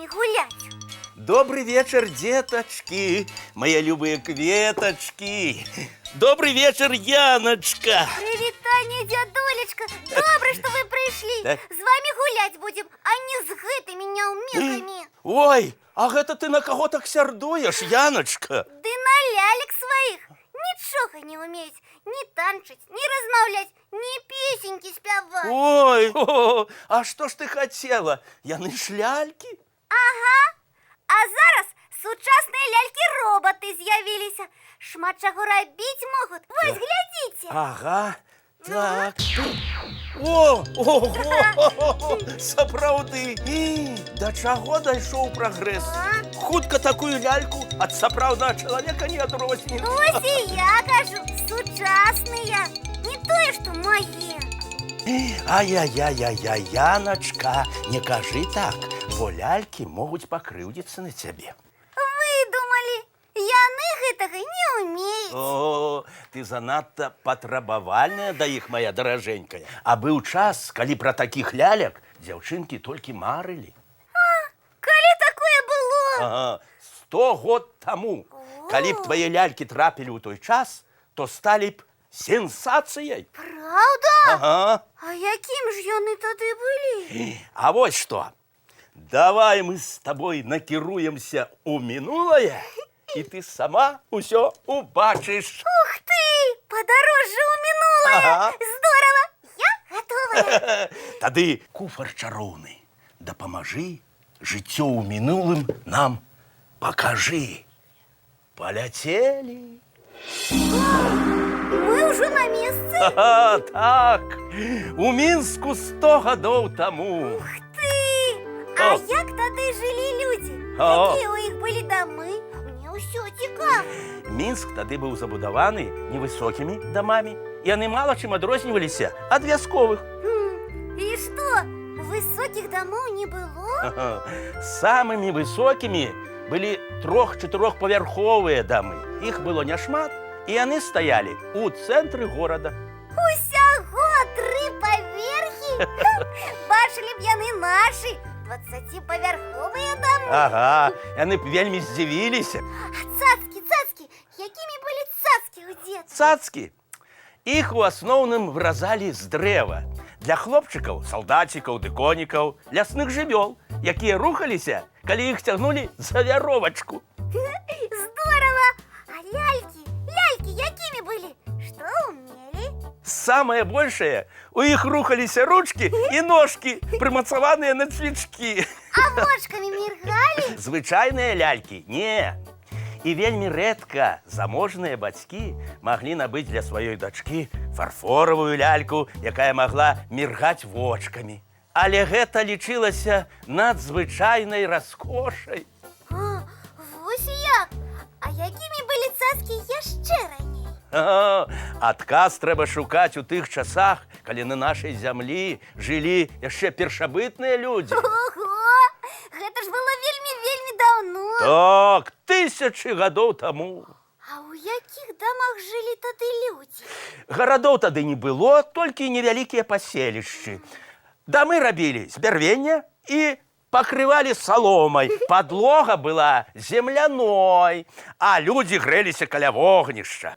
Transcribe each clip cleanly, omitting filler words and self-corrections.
вами гулять. Добрый вечер, деточки, мои любые кветочки. Добрый вечер, Яночка. Привитание, дядулечка. Добро, что вы пришли. Так. С вами гулять будем, а не с гэтыми няўмекамі. Ой, а гэта ты на кого так сярдуеш, Яночка? Ды на лялек своих. Нічога не умеюць. Ні танчыць, ні размаўляць, ні песенькі спяваць. Ой, а что ж ты хотела? Яны ж лялькі. Ага. А зараз сучасныя лялькі-роботы з'явіліся. Шмат чаго рабіць могуць. Вось, глядзіце. Ага, так. Ого, сапраўды. Да чаго дайшоў прагрэс? Хутка такую ляльку ад сапраўднага чалавека не адрозніш. Ось і я кажу, сучасныя. Не тое, што мае. Ай-яй-яй-яй, Яночка, не кажи так, бо лялькі могуць пакрыўдзіцца на цябе. Выдумалі. Яны гэтага не ўмеюць. О, ты занадта патрабавальная да іх, моя даражэнькая. А быў час, калі пра такіх лялек дзяўчынкі толькі марылі. Калі такое было? Ага, 100 год таму. Калі б твае лялькі трапілі ў той час, то сталі б сенсацыяй. Праўда? Ага. А якім ж яны тады былі? А вось што. Давай мы з табой накіруемся ў мінулае, і ты сама ўсё убачыш. Ух ты! Падарожжа ў мінулае! Ага. Здорава! Я гатовая! Тады, куфар чароўны, дапамажы, жыццё ў мінулым нам пакажы. Паляцелі. Мы ўжо на месцы? Ага, так, у Мінску 100 гадоў таму. Ух ты! А О. як тады жылі людзі? О. Якія ў іх былі дамы? Мне ўсё цікава. Мінск тады быў забудаваны невысокімі дамамі. Яны мала чым адрозніваліся ад вясковых. І што, высокіх дамоў не было? Ага. Самымі высокімі былі 3-4павярховыя дамы. Іх было няшмат, і яны стаялі ў цэнтры горада. Усяго 3 паверхі? Бачылі б яны нашы 20павярховыя дамы. Ага, яны б вельмі здзівіліся. А цацкі, якімі былі цацкі ў дзед? Цацкі. Іх у асноўным выразалі з дрэва. Для хлопчыкаў, салдацікаў ды конікаў, лясных жывёл, якія рухаліся, калі іх цягнулі за вяровачку. Здорава! А лялькі якімі былі? Што ўмелі? Самае большае, у іх рухаліся ручкі і ножкі, прымацаваныя на цвічкі. А вочкамі міргалі? Звычайныя лялькі не. І вельмі рэдка заможныя бацькі маглі набыць для сваёй дачкі фарфоравую ляльку, якая магла міргаць вочкамі. Але гэта лічылася надзвычайнай раскошай. Вось як! А якімі былі цацкі яшчэ раней? Адказ трэба шукаць у тых часах, калі на нашай зямлі жылі яшчэ першабытныя людзі. Ого! Гэта ж было вельмі даўно. Так, 1000 гадоў таму. А ў якіх дамах жылі тады людзі? Гарадоў тады не было, толькі невялікія паселішчы. Дамы рабілі з бярвення і пакрывалі саломай. Падлога была земляной, а людзі грэліся каля вогнішча.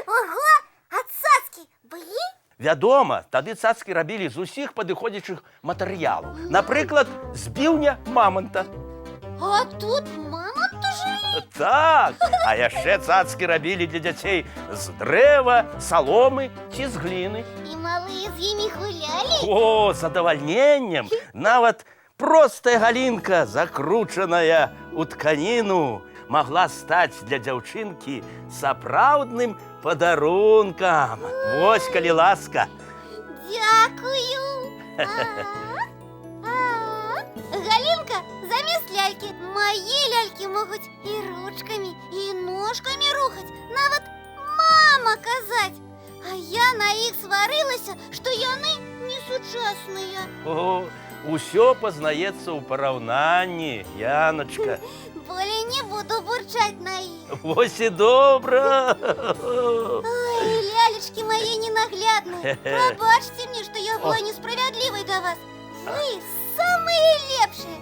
Ого! А цацкі былі? Вядома, тады цацкі рабілі з усіх падыходзячых матэрыялаў. Напрыклад, з біўня маманта. А тут мамонты жылі? Так, а яшчэ цацкі рабілі для дзяцей з дрэва, саломы ці з гліны. І малыя з імі гулялі? О, з задавальненнем! Нават простая галінка, закручаная ў тканіну, магла стаць для дзяўчынкі сапраўдным падарункам. Вось, калі ласка. Дякую! Галінка, замест лялькі мае лялькі могуць і ручкамі, і ножкамі рухаць, нават мама казаць. А я на іх сварылася, што яны несучасныя. О, усё пазнаецца ў параўнанні, Яночка. Болей не буду бурчаць на іх. Вось і добра. Ой, лялечкі мае ненаглядныя. Прабачце мне, што я была несправядлівай да вас. Вы самыя лепшыя.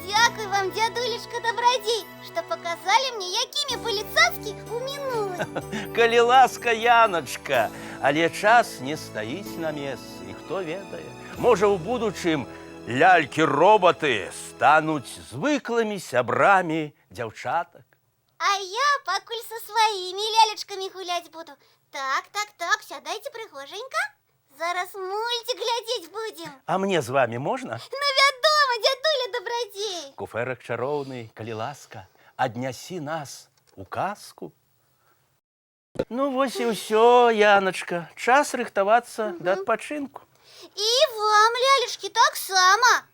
Дякую. Дякую вам, дядулечка Добродей, что показали мне, якими были цацки у минулых. Калі ласка, Яночка, але час не стаіць на месцы. І хто ведае, можа, у будучым лялькі-роботы стануць звыклымі сябрамі дзяўчатак. А я пакуль со своими лялечками гулять буду. Так, сядайте пригоженько. Зараз мультик глядеть будем. А мне з вами можна? Ну, вядома, дядуля Добродей. Куфэрак чароўны, калі ласка, аднясі нас у казку. Ну, вось і ўсё, Яночка. Час рыхтавацца да адпачынку. И вам, лялечки, так само.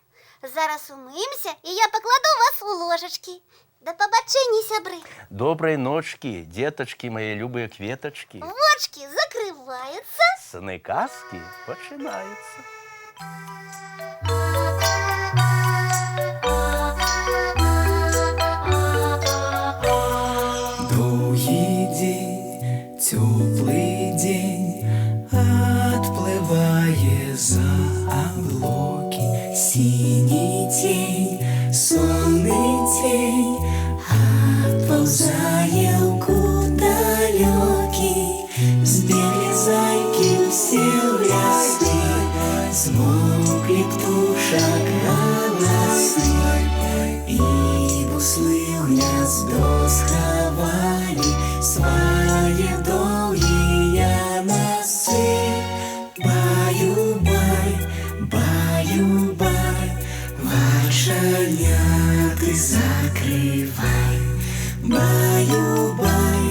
Зараз умыемся, и я покладу вас у ложечки. До побачення, сябры. Добрай ночкі, дзетачкі, мае любыя кветачкі. Вочки закрываются. Сны казкі пачынаюцца. Долгий день, теплый день, отплывая за облаки. Синий тень, сонный тень, отползая в далекий. Сбегли зайки все в лесы, смолкли птушек голосы, и буслы в гнездо сховали свои долгие носы. Баю-бай, баю-бай, вошаняты закрывай. Баю-бай,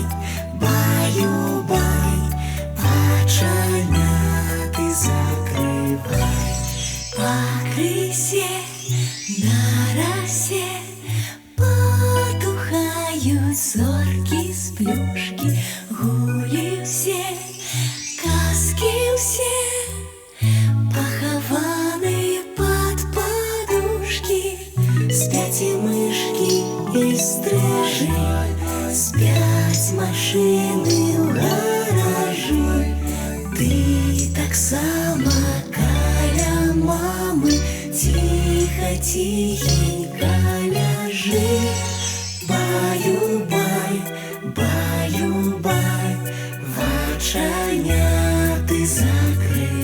баю-бай, вошаняты закрывай. По крысе на росе потухают зорки с плюшки. Гули все, казки все, похованные под подушки. Спят и мышки, и стрижи, спят машины в гаражи. Ты так само каля мамы, тихо-тихенько ляжи. Баю-бай, баю-бай, вочаняты закрывай.